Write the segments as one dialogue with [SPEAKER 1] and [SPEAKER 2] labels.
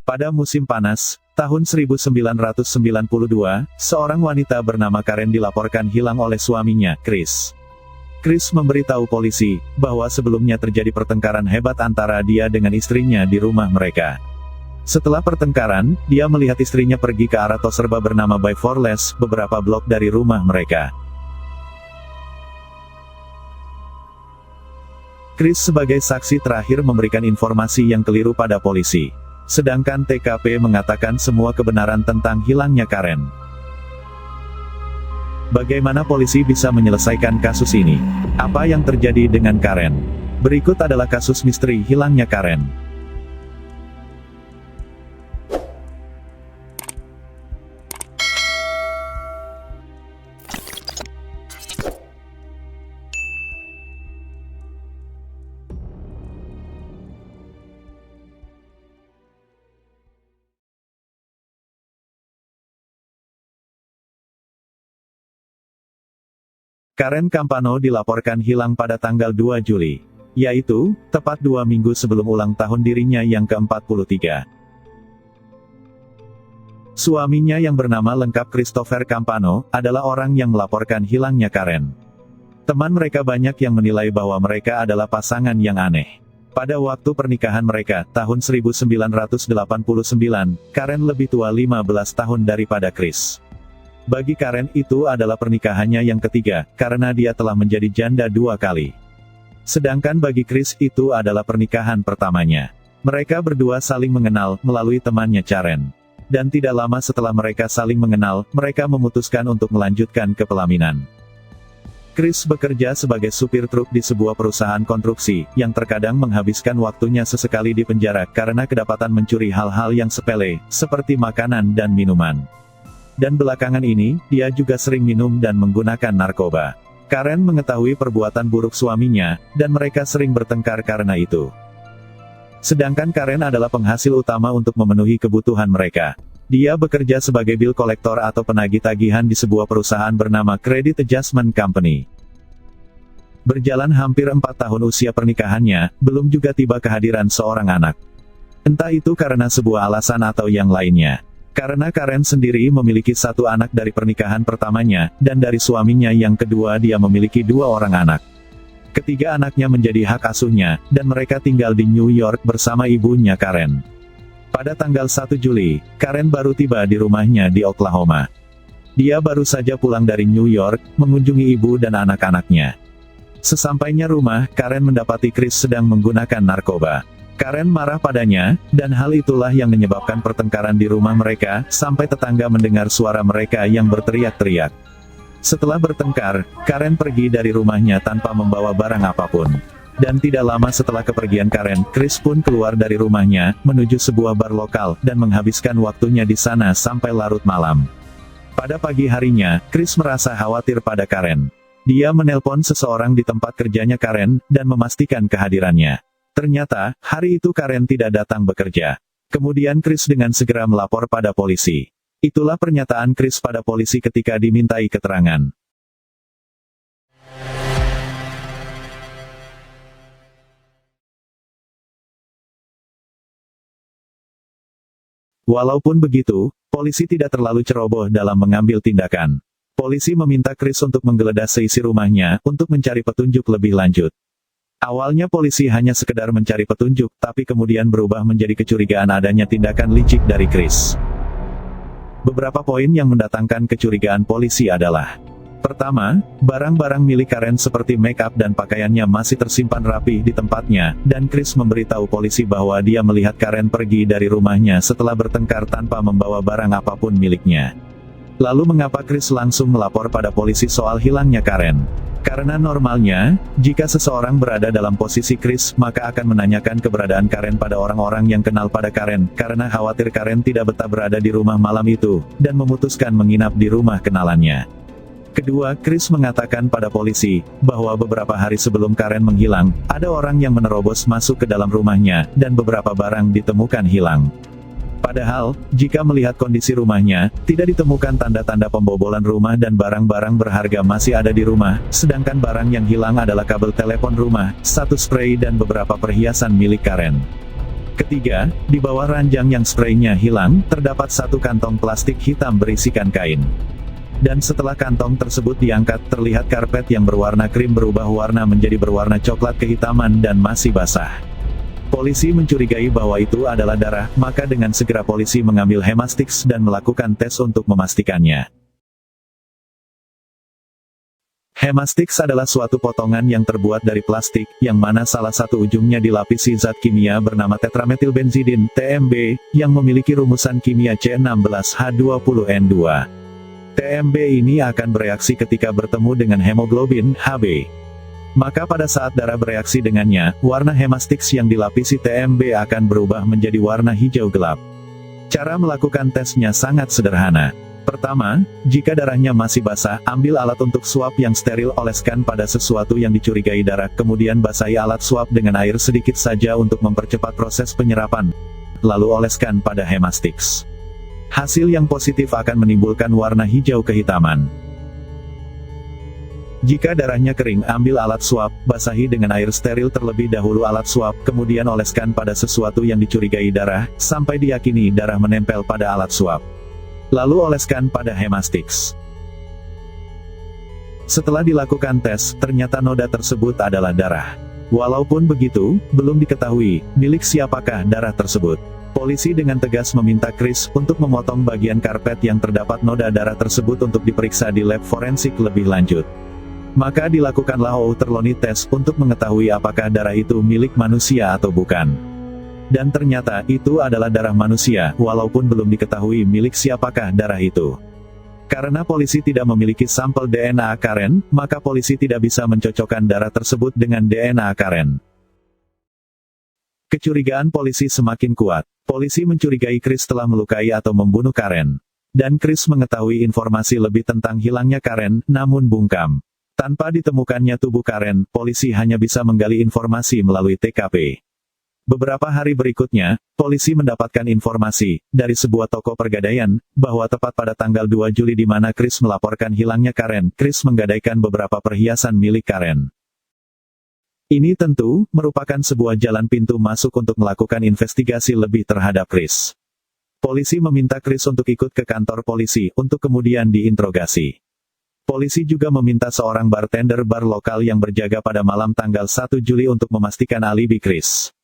[SPEAKER 1] Pada musim panas, tahun 1992, seorang wanita bernama Karen dilaporkan hilang oleh suaminya, Chris. Chris memberitahu polisi, bahwa sebelumnya terjadi pertengkaran hebat antara dia dengan istrinya di rumah mereka. Setelah pertengkaran, dia melihat istrinya pergi ke arah toserba bernama Bay Forles, beberapa blok dari rumah mereka. Chris sebagai saksi terakhir memberikan informasi yang keliru pada polisi. Sedangkan TKP mengatakan semua kebenaran tentang hilangnya Karen. Bagaimana polisi bisa menyelesaikan kasus ini? Apa yang terjadi dengan Karen? Berikut adalah kasus misteri hilangnya Karen. Karen Campano dilaporkan hilang pada tanggal 2 Juli. Yaitu, tepat 2 minggu sebelum ulang tahun dirinya yang ke-43. Suaminya yang bernama lengkap Christopher Campano, adalah orang yang melaporkan hilangnya Karen. Teman mereka banyak yang menilai bahwa mereka adalah pasangan yang aneh. Pada waktu pernikahan mereka, tahun 1989, Karen lebih tua 15 tahun daripada Chris. Bagi Karen itu adalah pernikahannya yang ketiga, karena dia telah menjadi janda 2 kali. Sedangkan bagi Chris itu adalah pernikahan pertamanya. Mereka berdua saling mengenal melalui temannya Karen. Dan tidak lama setelah mereka saling mengenal, mereka memutuskan untuk melanjutkan ke pelaminan. Chris bekerja sebagai supir truk di sebuah perusahaan konstruksi, yang terkadang menghabiskan waktunya sesekali di penjara karena kedapatan mencuri hal-hal yang sepele, seperti makanan dan minuman. Dan belakangan ini, dia juga sering minum dan menggunakan narkoba. Karen mengetahui perbuatan buruk suaminya, dan mereka sering bertengkar karena itu. Sedangkan Karen adalah penghasil utama untuk memenuhi kebutuhan mereka. Dia bekerja sebagai bill kolektor atau penagih tagihan di sebuah perusahaan bernama Credit Adjustment Company. Berjalan hampir 4 tahun usia pernikahannya, belum juga tiba kehadiran seorang anak. Entah itu karena sebuah alasan atau yang lainnya. Karena Karen sendiri memiliki 1 anak dari pernikahan pertamanya, dan dari suaminya yang kedua dia memiliki 2 orang anak. Ketiga anaknya menjadi hak asuhnya, dan mereka tinggal di New York bersama ibunya Karen. Pada tanggal 1 Juli, Karen baru tiba di rumahnya di Oklahoma. Dia baru saja pulang dari New York, mengunjungi ibu dan anak-anaknya. Sesampainya rumah, Karen mendapati Chris sedang menggunakan narkoba. Karen marah padanya, dan hal itulah yang menyebabkan pertengkaran di rumah mereka, sampai tetangga mendengar suara mereka yang berteriak-teriak. Setelah bertengkar, Karen pergi dari rumahnya tanpa membawa barang apapun. Dan tidak lama setelah kepergian Karen, Chris pun keluar dari rumahnya, menuju sebuah bar lokal, dan menghabiskan waktunya di sana sampai larut malam. Pada pagi harinya, Chris merasa khawatir pada Karen. Dia menelpon seseorang di tempat kerjanya Karen, dan memastikan kehadirannya. Ternyata, hari itu Karen tidak datang bekerja. Kemudian Chris dengan segera melapor pada polisi. Itulah pernyataan Chris pada polisi ketika dimintai keterangan. Walaupun begitu, polisi tidak terlalu ceroboh dalam mengambil tindakan. Polisi meminta Chris untuk menggeledah seisi rumahnya, untuk mencari petunjuk lebih lanjut. Awalnya polisi hanya sekedar mencari petunjuk, tapi kemudian berubah menjadi kecurigaan adanya tindakan licik dari Chris. Beberapa poin yang mendatangkan kecurigaan polisi adalah: pertama, barang-barang milik Karen seperti make-up dan pakaiannya masih tersimpan rapi di tempatnya, dan Chris memberitahu polisi bahwa dia melihat Karen pergi dari rumahnya setelah bertengkar tanpa membawa barang apapun miliknya. Lalu mengapa Chris langsung melapor pada polisi soal hilangnya Karen? Karena normalnya, jika seseorang berada dalam posisi Chris, maka akan menanyakan keberadaan Karen pada orang-orang yang kenal pada Karen, karena khawatir Karen tidak betah berada di rumah malam itu, dan memutuskan menginap di rumah kenalannya. Kedua, Chris mengatakan pada polisi, bahwa beberapa hari sebelum Karen menghilang, ada orang yang menerobos masuk ke dalam rumahnya, dan beberapa barang ditemukan hilang. Padahal, jika melihat kondisi rumahnya, tidak ditemukan tanda-tanda pembobolan rumah dan barang-barang berharga masih ada di rumah, sedangkan barang yang hilang adalah kabel telepon rumah, 1 spray dan beberapa perhiasan milik Karen. Ketiga, di bawah ranjang yang spraynya hilang, terdapat satu kantong plastik hitam berisikan kain. Dan setelah kantong tersebut diangkat, terlihat karpet yang berwarna krim berubah warna menjadi berwarna coklat kehitaman dan masih basah. Polisi mencurigai bahwa itu adalah darah, maka dengan segera polisi mengambil hemastix dan melakukan tes untuk memastikannya. Hemastix adalah suatu potongan yang terbuat dari plastik, yang mana salah satu ujungnya dilapisi zat kimia bernama tetrametilbenzidin, TMB, yang memiliki rumusan kimia C16H20N2. TMB ini akan bereaksi ketika bertemu dengan hemoglobin, Hb. Maka pada saat darah bereaksi dengannya, warna hemastix yang dilapisi TMB akan berubah menjadi warna hijau gelap. Cara melakukan tesnya sangat sederhana. Pertama, jika darahnya masih basah, ambil alat untuk swab yang steril, oleskan pada sesuatu yang dicurigai darah, kemudian basahi alat swab dengan air sedikit saja untuk mempercepat proses penyerapan. Lalu oleskan pada hemastix. Hasil yang positif akan menimbulkan warna hijau kehitaman. Jika darahnya kering, ambil alat swab, basahi dengan air steril terlebih dahulu alat swab, kemudian oleskan pada sesuatu yang dicurigai darah, sampai diyakini darah menempel pada alat swab. Lalu oleskan pada hemastix. Setelah dilakukan tes, ternyata noda tersebut adalah darah. Walaupun begitu, belum diketahui milik siapakah darah tersebut. Polisi dengan tegas meminta Chris untuk memotong bagian karpet yang terdapat noda darah tersebut untuk diperiksa di lab forensik lebih lanjut. Maka dilakukanlah outerloni test untuk mengetahui apakah darah itu milik manusia atau bukan. Dan ternyata, itu adalah darah manusia, walaupun belum diketahui milik siapakah darah itu. Karena polisi tidak memiliki sampel DNA Karen, maka polisi tidak bisa mencocokkan darah tersebut dengan DNA Karen. Kecurigaan polisi semakin kuat. Polisi mencurigai Chris telah melukai atau membunuh Karen. Dan Chris mengetahui informasi lebih tentang hilangnya Karen, namun bungkam. Tanpa ditemukannya tubuh Karen, polisi hanya bisa menggali informasi melalui TKP. Beberapa hari berikutnya, polisi mendapatkan informasi dari sebuah toko pergadaian bahwa tepat pada tanggal 2 Juli di mana Chris melaporkan hilangnya Karen, Chris menggadaikan beberapa perhiasan milik Karen. Ini tentu merupakan sebuah jalan pintu masuk untuk melakukan investigasi lebih terhadap Chris. Polisi meminta Chris untuk ikut ke kantor polisi untuk kemudian diinterogasi. Polisi juga meminta seorang bartender bar lokal yang berjaga pada malam tanggal 1 Juli untuk memastikan alibi Chris.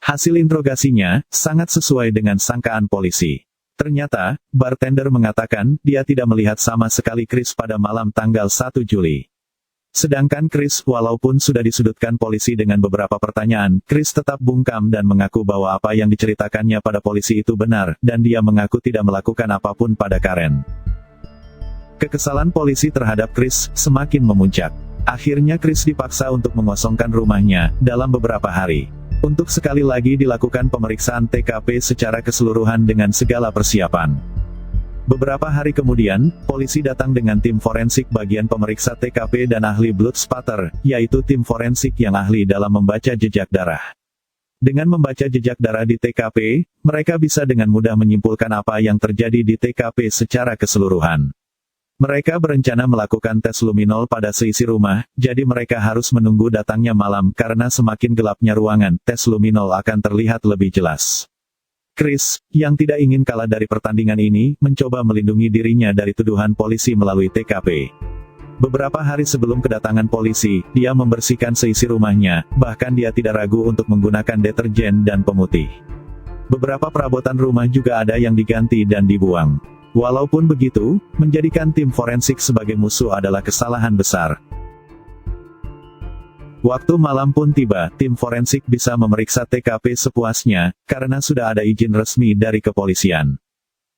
[SPEAKER 1] Hasil interogasinya sangat sesuai dengan sangkaan polisi. Ternyata, bartender mengatakan dia tidak melihat sama sekali Chris pada malam tanggal 1 Juli. Sedangkan Chris, walaupun sudah disudutkan polisi dengan beberapa pertanyaan, Chris tetap bungkam dan mengaku bahwa apa yang diceritakannya pada polisi itu benar, dan dia mengaku tidak melakukan apapun pada Karen. Kekesalan polisi terhadap Chris semakin memuncak. Akhirnya Chris dipaksa untuk mengosongkan rumahnya dalam beberapa hari. Untuk sekali lagi dilakukan pemeriksaan TKP secara keseluruhan dengan segala persiapan. Beberapa hari kemudian, polisi datang dengan tim forensik bagian pemeriksa TKP dan ahli blood spatter, yaitu tim forensik yang ahli dalam membaca jejak darah. Dengan membaca jejak darah di TKP, mereka bisa dengan mudah menyimpulkan apa yang terjadi di TKP secara keseluruhan. Mereka berencana melakukan tes luminol pada seisi rumah, jadi mereka harus menunggu datangnya malam karena semakin gelapnya ruangan, tes luminol akan terlihat lebih jelas. Chris, yang tidak ingin kalah dari pertandingan ini, mencoba melindungi dirinya dari tuduhan polisi melalui TKP. Beberapa hari sebelum kedatangan polisi, dia membersihkan seisi rumahnya, bahkan dia tidak ragu untuk menggunakan deterjen dan pemutih. Beberapa perabotan rumah juga ada yang diganti dan dibuang. Walaupun begitu, menjadikan tim forensik sebagai musuh adalah kesalahan besar. Waktu malam pun tiba, tim forensik bisa memeriksa TKP sepuasnya, karena sudah ada izin resmi dari kepolisian.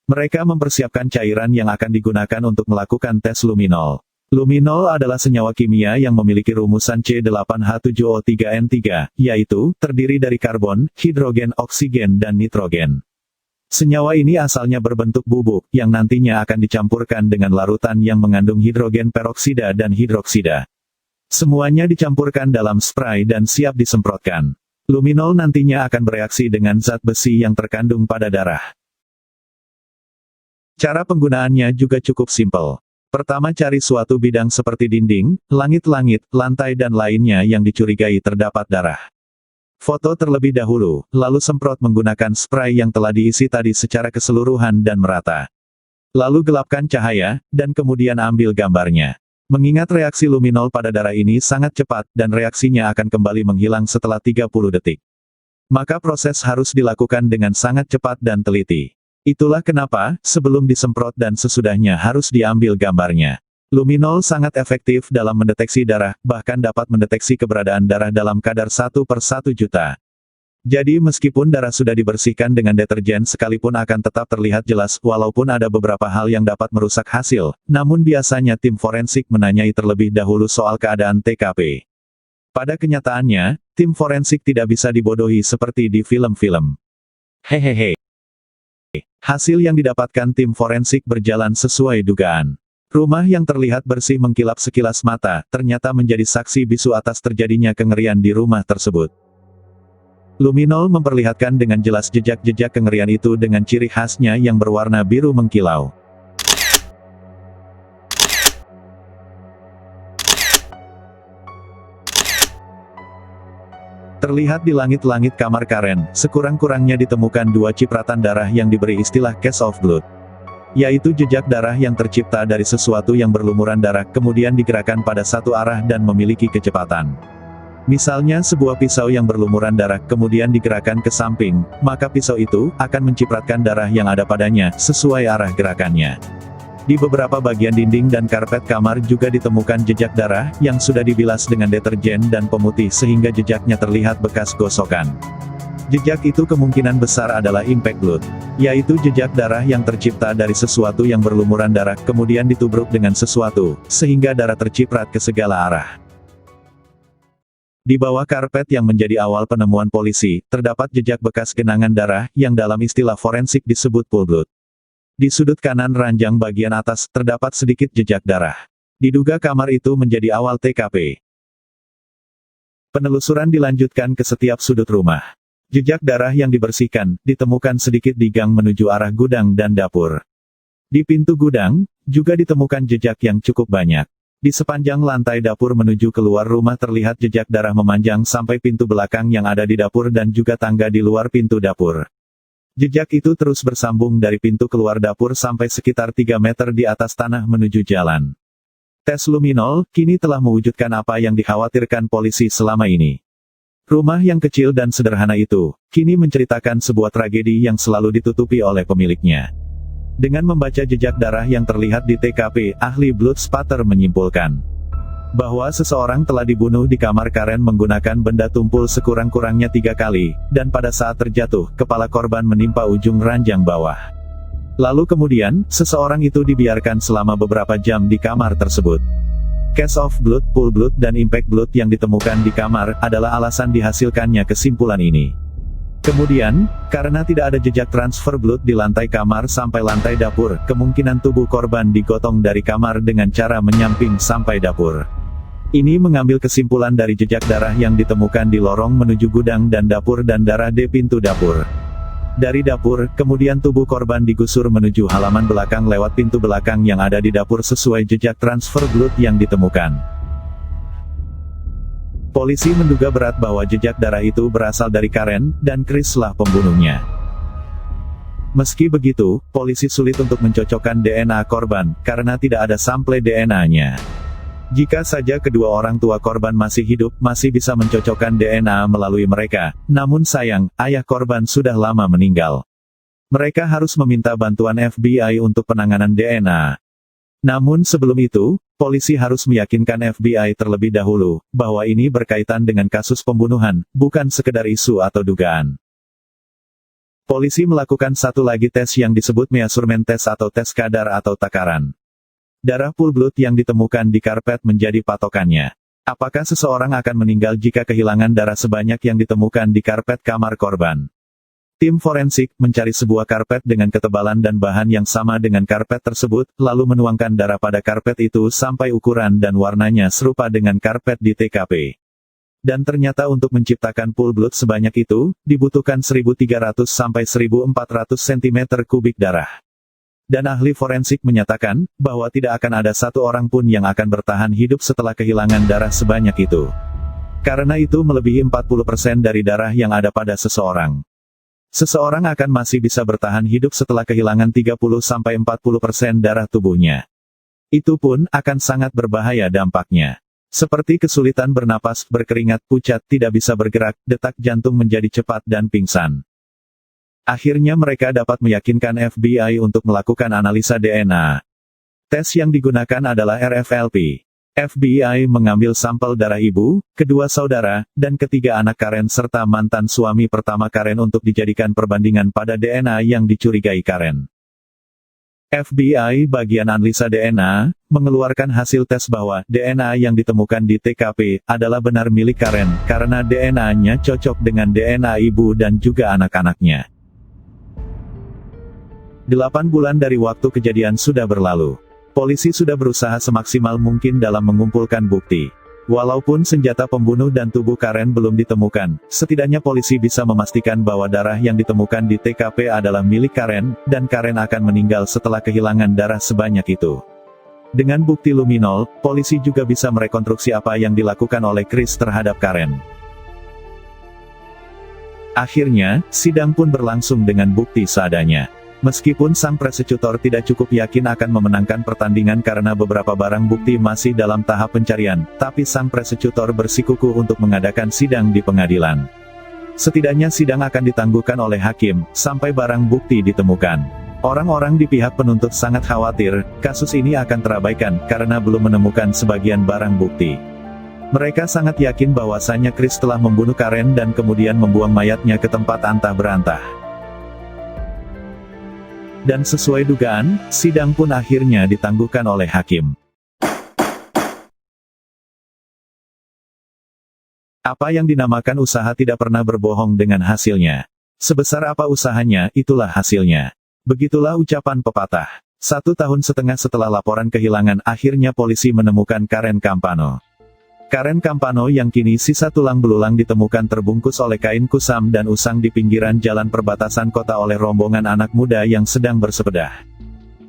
[SPEAKER 1] Mereka mempersiapkan cairan yang akan digunakan untuk melakukan tes luminol. Luminol adalah senyawa kimia yang memiliki rumusan C8H7O3N3, yaitu, terdiri dari karbon, hidrogen, oksigen dan nitrogen. Senyawa ini asalnya berbentuk bubuk, yang nantinya akan dicampurkan dengan larutan yang mengandung hidrogen peroksida dan hidroksida. Semuanya dicampurkan dalam spray dan siap disemprotkan. Luminol nantinya akan bereaksi dengan zat besi yang terkandung pada darah. Cara penggunaannya juga cukup simpel. Pertama, cari suatu bidang seperti dinding, langit-langit, lantai dan lainnya yang dicurigai terdapat darah. Foto terlebih dahulu, lalu semprot menggunakan spray yang telah diisi tadi secara keseluruhan dan merata. Lalu gelapkan cahaya, dan kemudian ambil gambarnya. Mengingat reaksi luminol pada darah ini sangat cepat, dan reaksinya akan kembali menghilang setelah 30 detik. Maka proses harus dilakukan dengan sangat cepat dan teliti. Itulah kenapa, sebelum disemprot dan sesudahnya harus diambil gambarnya. Luminol sangat efektif dalam mendeteksi darah, bahkan dapat mendeteksi keberadaan darah dalam kadar 1/1.000.000. Jadi meskipun darah sudah dibersihkan dengan deterjen sekalipun akan tetap terlihat jelas, walaupun ada beberapa hal yang dapat merusak hasil, namun biasanya tim forensik menanyai terlebih dahulu soal keadaan TKP. Pada kenyataannya, tim forensik tidak bisa dibodohi seperti di film-film. Hehehe. Hasil yang didapatkan tim forensik berjalan sesuai dugaan. Rumah yang terlihat bersih mengkilap sekilas mata, ternyata menjadi saksi bisu atas terjadinya kengerian di rumah tersebut. Luminol memperlihatkan dengan jelas jejak-jejak kengerian itu dengan ciri khasnya yang berwarna biru mengkilau. Terlihat di langit-langit kamar Karen, sekurang-kurangnya ditemukan 2 cipratan darah yang diberi istilah case of blood. Yaitu jejak darah yang tercipta dari sesuatu yang berlumuran darah, kemudian digerakkan pada satu arah dan memiliki kecepatan. Misalnya sebuah pisau yang berlumuran darah, kemudian digerakkan ke samping, maka pisau itu akan mencipratkan darah yang ada padanya, sesuai arah gerakannya. Di beberapa bagian dinding dan karpet kamar juga ditemukan jejak darah, yang sudah dibilas dengan deterjen dan pemutih sehingga jejaknya terlihat bekas gosokan. Jejak itu kemungkinan besar adalah impact blood, yaitu jejak darah yang tercipta dari sesuatu yang berlumuran darah, kemudian ditubruk dengan sesuatu, sehingga darah terciprat ke segala arah. Di bawah karpet yang menjadi awal penemuan polisi, terdapat jejak bekas genangan darah, yang dalam istilah forensik disebut pool blood. Di sudut kanan ranjang bagian atas, terdapat sedikit jejak darah. Diduga kamar itu menjadi awal TKP. Penelusuran dilanjutkan ke setiap sudut rumah. Jejak darah yang dibersihkan, ditemukan sedikit di gang menuju arah gudang dan dapur. Di pintu gudang, juga ditemukan jejak yang cukup banyak. Di sepanjang lantai dapur menuju keluar rumah terlihat jejak darah memanjang sampai pintu belakang yang ada di dapur dan juga tangga di luar pintu dapur. Jejak itu terus bersambung dari pintu keluar dapur sampai sekitar 3 meter di atas tanah menuju jalan. Tes luminol, kini telah mewujudkan apa yang dikhawatirkan polisi selama ini. Rumah yang kecil dan sederhana itu, kini menceritakan sebuah tragedi yang selalu ditutupi oleh pemiliknya. Dengan membaca jejak darah yang terlihat di TKP, ahli blood spatter menyimpulkan bahwa seseorang telah dibunuh di kamar Karen menggunakan benda tumpul sekurang-kurangnya 3 kali, dan pada saat terjatuh, kepala korban menimpa ujung ranjang bawah. Lalu kemudian, seseorang itu dibiarkan selama beberapa jam di kamar tersebut. Case of blood, pool blood dan impact blood yang ditemukan di kamar, adalah alasan dihasilkannya kesimpulan ini. Kemudian, karena tidak ada jejak transfer blood di lantai kamar sampai lantai dapur, kemungkinan tubuh korban digotong dari kamar dengan cara menyamping sampai dapur. Ini mengambil kesimpulan dari jejak darah yang ditemukan di lorong menuju gudang dan dapur dan darah di pintu dapur. Dari dapur, kemudian tubuh korban digusur menuju halaman belakang lewat pintu belakang yang ada di dapur sesuai jejak transfer blood yang ditemukan. Polisi menduga berat bahwa jejak darah itu berasal dari Karen, dan Chris lah pembunuhnya. Meski begitu, polisi sulit untuk mencocokkan DNA korban, karena tidak ada sampel DNA-nya. Jika saja kedua orang tua korban masih hidup, masih bisa mencocokkan DNA melalui mereka, namun sayang, ayah korban sudah lama meninggal. Mereka harus meminta bantuan FBI untuk penanganan DNA. Namun sebelum itu, polisi harus meyakinkan FBI terlebih dahulu, bahwa ini berkaitan dengan kasus pembunuhan, bukan sekedar isu atau dugaan. Polisi melakukan satu lagi tes yang disebut measurement test atau tes kadar atau takaran. Darah pool blood yang ditemukan di karpet menjadi patokannya. Apakah seseorang akan meninggal jika kehilangan darah sebanyak yang ditemukan di karpet kamar korban? Tim forensik mencari sebuah karpet dengan ketebalan dan bahan yang sama dengan karpet tersebut, lalu menuangkan darah pada karpet itu sampai ukuran dan warnanya serupa dengan karpet di TKP. Dan ternyata untuk menciptakan pool blood sebanyak itu, dibutuhkan 1.300 sampai 1.400 cm3 darah. Dan ahli forensik menyatakan, bahwa tidak akan ada satu orang pun yang akan bertahan hidup setelah kehilangan darah sebanyak itu. Karena itu melebihi 40% dari darah yang ada pada seseorang. Seseorang akan masih bisa bertahan hidup setelah kehilangan 30-40% darah tubuhnya. Itu pun akan sangat berbahaya dampaknya. Seperti kesulitan bernapas, berkeringat, pucat, tidak bisa bergerak, detak jantung menjadi cepat dan pingsan. Akhirnya mereka dapat meyakinkan FBI untuk melakukan analisa DNA. Tes yang digunakan adalah RFLP. FBI mengambil sampel darah ibu, kedua saudara, dan ketiga anak Karen serta mantan suami pertama Karen untuk dijadikan perbandingan pada DNA yang dicurigai Karen. FBI bagian analisa DNA, mengeluarkan hasil tes bahwa DNA yang ditemukan di TKP adalah benar milik Karen, karena DNA-nya cocok dengan DNA ibu dan juga anak-anaknya. 8 bulan dari waktu kejadian sudah berlalu. Polisi sudah berusaha semaksimal mungkin dalam mengumpulkan bukti. Walaupun senjata pembunuh dan tubuh Karen belum ditemukan, setidaknya polisi bisa memastikan bahwa darah yang ditemukan di TKP adalah milik Karen, dan Karen akan meninggal setelah kehilangan darah sebanyak itu. Dengan bukti luminol, polisi juga bisa merekonstruksi apa yang dilakukan oleh Chris terhadap Karen. Akhirnya, sidang pun berlangsung dengan bukti seadanya. Meskipun sang prosekutor tidak cukup yakin akan memenangkan pertandingan karena beberapa barang bukti masih dalam tahap pencarian, tapi sang prosekutor bersikukuh untuk mengadakan sidang di pengadilan. Setidaknya sidang akan ditangguhkan oleh hakim, sampai barang bukti ditemukan. Orang-orang di pihak penuntut sangat khawatir, kasus ini akan terabaikan, karena belum menemukan sebagian barang bukti. Mereka sangat yakin bahwasannya Chris telah membunuh Karen dan kemudian membuang mayatnya ke tempat antah berantah. Dan sesuai dugaan, sidang pun akhirnya ditangguhkan oleh hakim. Apa yang dinamakan usaha tidak pernah berbohong dengan hasilnya. Sebesar apa usahanya, itulah hasilnya. Begitulah ucapan pepatah. 1,5 tahun setelah laporan kehilangan, akhirnya polisi menemukan Karen Campano. Karen Campano yang kini sisa tulang belulang ditemukan terbungkus oleh kain kusam dan usang di pinggiran jalan perbatasan kota oleh rombongan anak muda yang sedang bersepeda.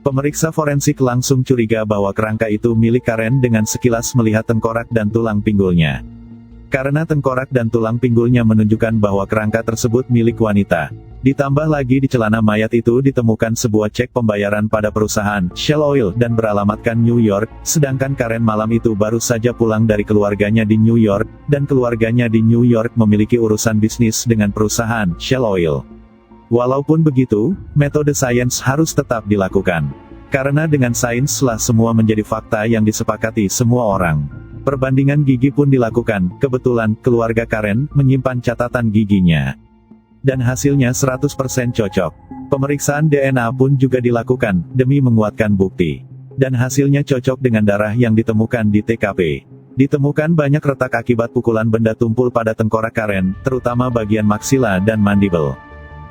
[SPEAKER 1] Pemeriksa forensik langsung curiga bahwa kerangka itu milik Karen dengan sekilas melihat tengkorak dan tulang pinggulnya. Karena tengkorak dan tulang pinggulnya menunjukkan bahwa kerangka tersebut milik wanita. Ditambah lagi di celana mayat itu ditemukan sebuah cek pembayaran pada perusahaan Shell Oil dan beralamatkan New York, sedangkan Karen malam itu baru saja pulang dari keluarganya di New York, dan keluarganya di New York memiliki urusan bisnis dengan perusahaan Shell Oil. Walaupun begitu, metode sains harus tetap dilakukan. Karena dengan sainslah semua menjadi fakta yang disepakati semua orang. Perbandingan gigi pun dilakukan, kebetulan keluarga Karen menyimpan catatan giginya. Dan hasilnya 100% cocok. Pemeriksaan DNA pun juga dilakukan, demi menguatkan bukti. Dan hasilnya cocok dengan darah yang ditemukan di TKP. Ditemukan banyak retak akibat pukulan benda tumpul pada tengkorak Karen, terutama bagian maksila dan mandibel.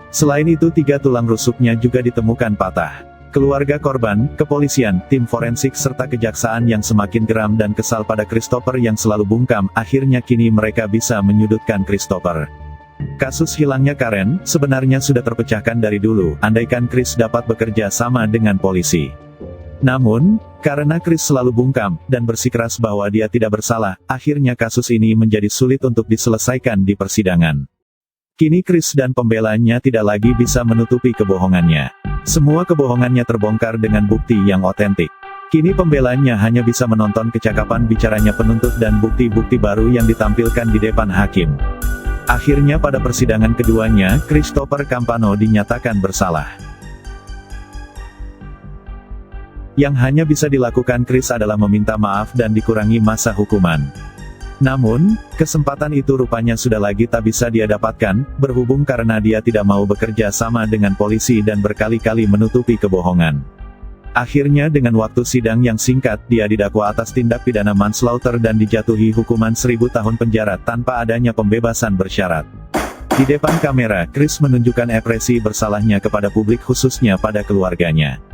[SPEAKER 1] Selain itu 3 tulang rusuknya juga ditemukan patah. Keluarga korban, kepolisian, tim forensik serta kejaksaan yang semakin geram dan kesal pada Christopher yang selalu bungkam, akhirnya kini mereka bisa menyudutkan Christopher. Kasus hilangnya Karen, sebenarnya sudah terpecahkan dari dulu, andaikan Chris dapat bekerja sama dengan polisi. Namun, karena Chris selalu bungkam, dan bersikeras bahwa dia tidak bersalah, akhirnya kasus ini menjadi sulit untuk diselesaikan di persidangan. Kini Chris dan pembelanya tidak lagi bisa menutupi kebohongannya. Semua kebohongannya terbongkar dengan bukti yang otentik. Kini pembelanya hanya bisa menonton kecakapan bicaranya penuntut dan bukti-bukti baru yang ditampilkan di depan hakim. Akhirnya pada persidangan keduanya, Christopher Campano dinyatakan bersalah. Yang hanya bisa dilakukan Chris adalah meminta maaf dan dikurangi masa hukuman. Namun, kesempatan itu rupanya sudah lagi tak bisa dia dapatkan, berhubung karena dia tidak mau bekerja sama dengan polisi dan berkali-kali menutupi kebohongan. Akhirnya dengan waktu sidang yang singkat, dia didakwa atas tindak pidana manslaughter dan dijatuhi hukuman 1000 tahun penjara tanpa adanya pembebasan bersyarat. Di depan kamera, Chris menunjukkan ekspresi bersalahnya kepada publik khususnya pada keluarganya.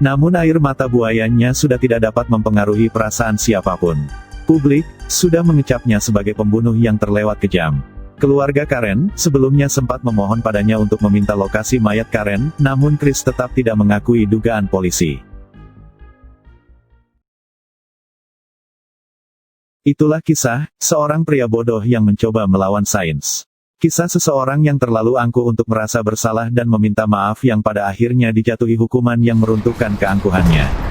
[SPEAKER 1] Namun air mata buayanya sudah tidak dapat mempengaruhi perasaan siapapun. Publik sudah mengecapnya sebagai pembunuh yang terlewat kejam. Keluarga Karen sebelumnya sempat memohon padanya untuk meminta lokasi mayat Karen, namun Chris tetap tidak mengakui dugaan polisi. Itulah kisah seorang pria bodoh yang mencoba melawan sains. Kisah seseorang yang terlalu angkuh untuk merasa bersalah dan meminta maaf yang pada akhirnya dijatuhi hukuman yang meruntuhkan keangkuhannya.